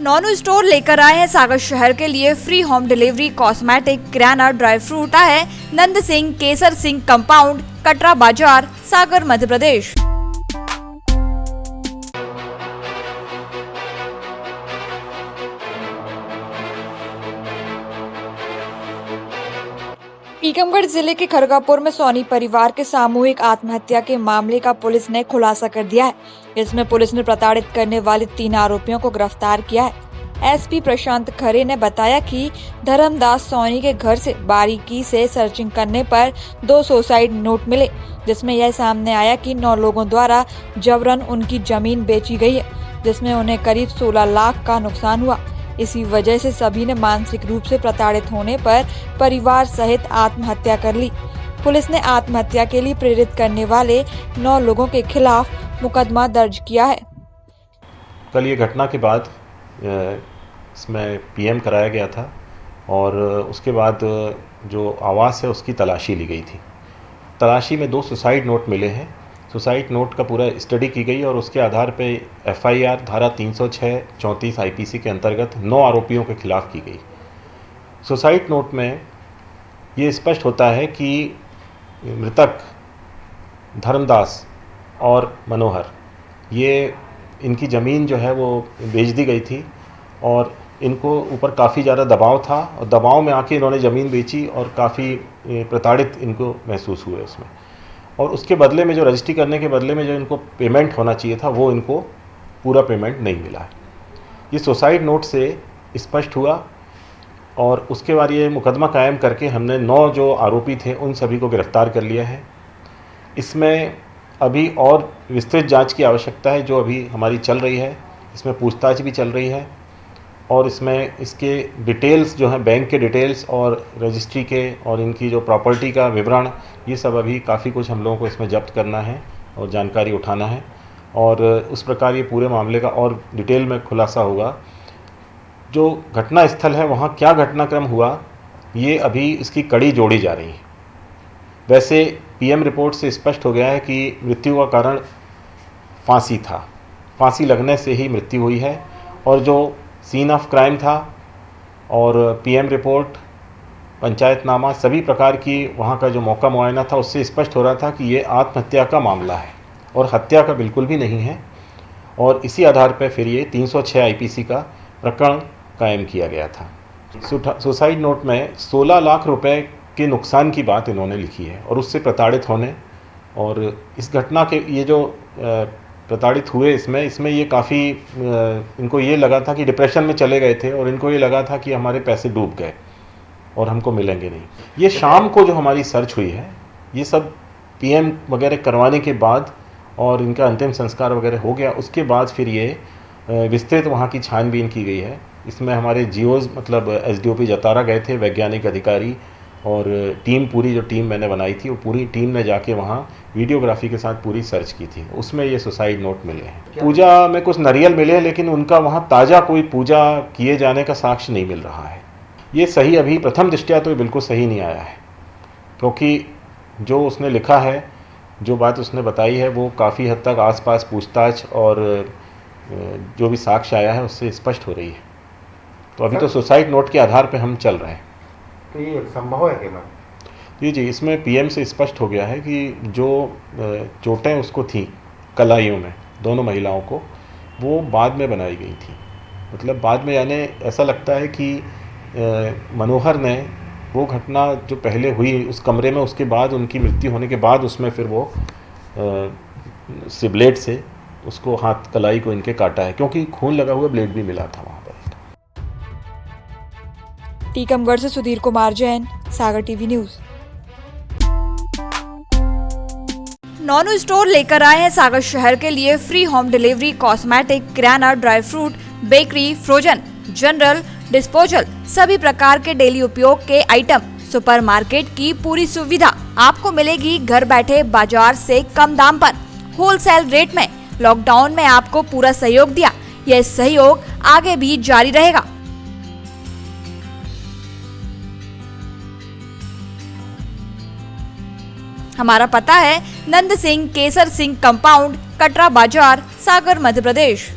नॉनो store लेकर आए हैं सागर शहर के लिए फ्री होम डिलीवरी कॉस्मेटिक, किराना, ड्राई फ्रूट है नंद सिंह केसर सिंह कंपाउंड, कटरा बाजार, सागर, मध्य प्रदेश। टीकमगढ़ जिले के खरगापुर में सोनी परिवार के सामूहिक आत्महत्या के मामले का पुलिस ने खुलासा कर दिया है। इसमें पुलिस ने प्रताड़ित करने वाले 3 आरोपियों को गिरफ्तार किया है। एसपी प्रशांत खरे ने बताया कि धर्मदास सोनी के घर से बारीकी से सर्चिंग करने पर 2 सुसाइड नोट मिले, जिसमें यह सामने आया कि 9 लोगों द्वारा जबरन उनकी जमीन बेची गई है, जिसमें उन्हें करीब 16 लाख का नुकसान हुआ। इसी वजह से सभी ने मानसिक रूप से प्रताड़ित होने पर परिवार सहित आत्महत्या कर ली। पुलिस ने आत्महत्या के लिए प्रेरित करने वाले 9 लोगों के खिलाफ मुकदमा दर्ज किया है। कल ये घटना के बाद इसमें पीएम कराया गया था और उसके बाद जो आवास है उसकी तलाशी ली गई थी। तलाशी में 2 सुसाइड नोट मिले हैं। सुसाइड नोट का पूरा स्टडी की गई और उसके आधार पे एफआईआर धारा 306-34 आईपीसी के अंतर्गत 9 आरोपियों के खिलाफ की गई। सुसाइड नोट में ये स्पष्ट होता है कि मृतक धर्मदास और मनोहर ये इनकी ज़मीन जो है वो बेच दी गई थी और इनको ऊपर काफ़ी ज़्यादा दबाव था और दबाव में आके इन्होंने ज़मीन बेची और काफ़ी प्रताड़ित इनको महसूस हुए उसमें। और उसके बदले में जो रजिस्ट्री करने के बदले में जो इनको पेमेंट होना चाहिए था वो इनको पूरा पेमेंट नहीं मिला है। ये सुसाइड नोट से स्पष्ट हुआ और उसके बाद ये मुकदमा कायम करके हमने 9 जो आरोपी थे उन सभी को गिरफ्तार कर लिया है। इसमें अभी और विस्तृत जांच की आवश्यकता है जो अभी हमारी चल रही है। इसमें पूछताछ भी चल रही है और इसमें इसके डिटेल्स जो हैं, बैंक के डिटेल्स और रजिस्ट्री के और इनकी जो प्रॉपर्टी का विवरण, ये सब अभी काफ़ी कुछ हम लोगों को इसमें जब्त करना है और जानकारी उठाना है और उस प्रकार ये पूरे मामले का और डिटेल में खुलासा होगा। जो घटना स्थल है वहाँ क्या घटनाक्रम हुआ ये अभी इसकी कड़ी जोड़ी जा रही है। वैसे पीएम रिपोर्ट से स्पष्ट हो गया है कि मृत्यु का कारण फांसी था, फांसी लगने से ही मृत्यु हुई है और जो सीन ऑफ क्राइम था और पीएम रिपोर्ट, पंचायतनामा, सभी प्रकार की वहाँ का जो मौका मुआयना था उससे स्पष्ट हो रहा था कि ये आत्महत्या का मामला है और हत्या का बिल्कुल भी नहीं है। और इसी आधार पर फिर ये 306 आईपीसी का प्रकरण कायम किया गया था। सुसाइड नोट में 16 लाख रुपए के नुकसान की बात इन्होंने लिखी है और उससे प्रताड़ित होने और इस घटना के ये जो प्रताड़ित हुए इसमें ये काफ़ी इनको ये लगा था कि डिप्रेशन में चले गए थे और इनको ये लगा था कि हमारे पैसे डूब गए और हमको मिलेंगे नहीं। ये शाम को जो हमारी सर्च हुई है ये सब पीएम वगैरह करवाने के बाद और इनका अंतिम संस्कार वगैरह हो गया, उसके बाद फिर ये विस्तृत वहाँ की छानबीन की गई है। इसमें हमारे जीओज मतलब एसडीओपी जतारा गए थे, वैज्ञानिक अधिकारी और टीम, पूरी जो टीम मैंने बनाई थी वो पूरी टीम ने जाके वहाँ वीडियोग्राफी के साथ पूरी सर्च की थी। उसमें ये सुसाइड नोट मिले हैं। पूजा में कुछ नारियल मिले हैं लेकिन उनका वहाँ ताज़ा कोई पूजा किए जाने का साक्ष्य नहीं मिल रहा है। ये सही अभी प्रथम दृष्टया तो बिल्कुल सही नहीं आया है क्योंकि जो उसने लिखा है, जो बात उसने बताई है वो काफ़ी हद तक आसपास पूछताछ और जो भी साक्ष्य आया है उससे स्पष्ट हो रही है। तो अभी तो सुसाइड नोट के आधार पर हम चल रहे हैं। तो ये संभव है कि ना? जी, इसमें पीएम से स्पष्ट हो गया है कि जो चोटें उसको थी कलाइयों में, दोनों महिलाओं को, वो बाद में बनाई गई थी। मतलब बाद में, यानी ऐसा लगता है कि मनोहर ने वो घटना जो पहले हुई उस कमरे में, उसके बाद उनकी मृत्यु होने के बाद उसमें फिर वो ब्लेड से उसको हाथ कलाई को इनके काटा है क्योंकि खून लगा हुआ ब्लेड भी मिला था वहाँ पर। टीकमगढ़ से सुधीर कुमार जैन, सागर टीवी न्यूज। नॉनो स्टोर लेकर आए हैं सागर शहर के लिए फ्री होम डिलीवरी कॉस्मेटिक, किराना, dry fruit, bakery, frozen, general, disposal, सभी प्रकार के डेली उपयोग के आइटम, सुपरमार्केट की पूरी सुविधा आपको मिलेगी घर बैठे बाजार से कम दाम पर, होलसेल रेट में। लॉकडाउन में आपको पूरा सहयोग दिया, यह सहयोग आगे भी जारी रहेगा। हमारा पता है नंद सिंह केसर सिंह कंपाउंड, कटरा बाजार, सागर, मध्य प्रदेश।